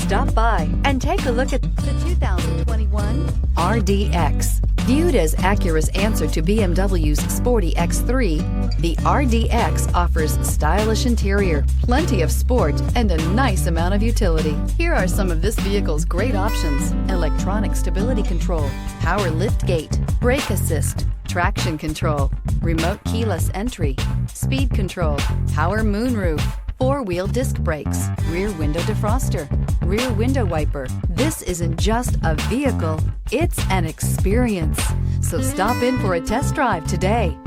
Stop by and take a look at the 2021 RDX. Viewed as Acura's answer to BMW's sporty X3, the RDX offers stylish interior, plenty of sport, and a nice amount of utility. Here are some of this vehicle's great options: electronic stability control, power liftgate, brake assist, traction control, remote keyless entry, speed control, power moonroof, four-wheel disc brakes, rear window defroster, rear window wiper. This isn't just a vehicle, it's an experience. So stop in for a test drive today.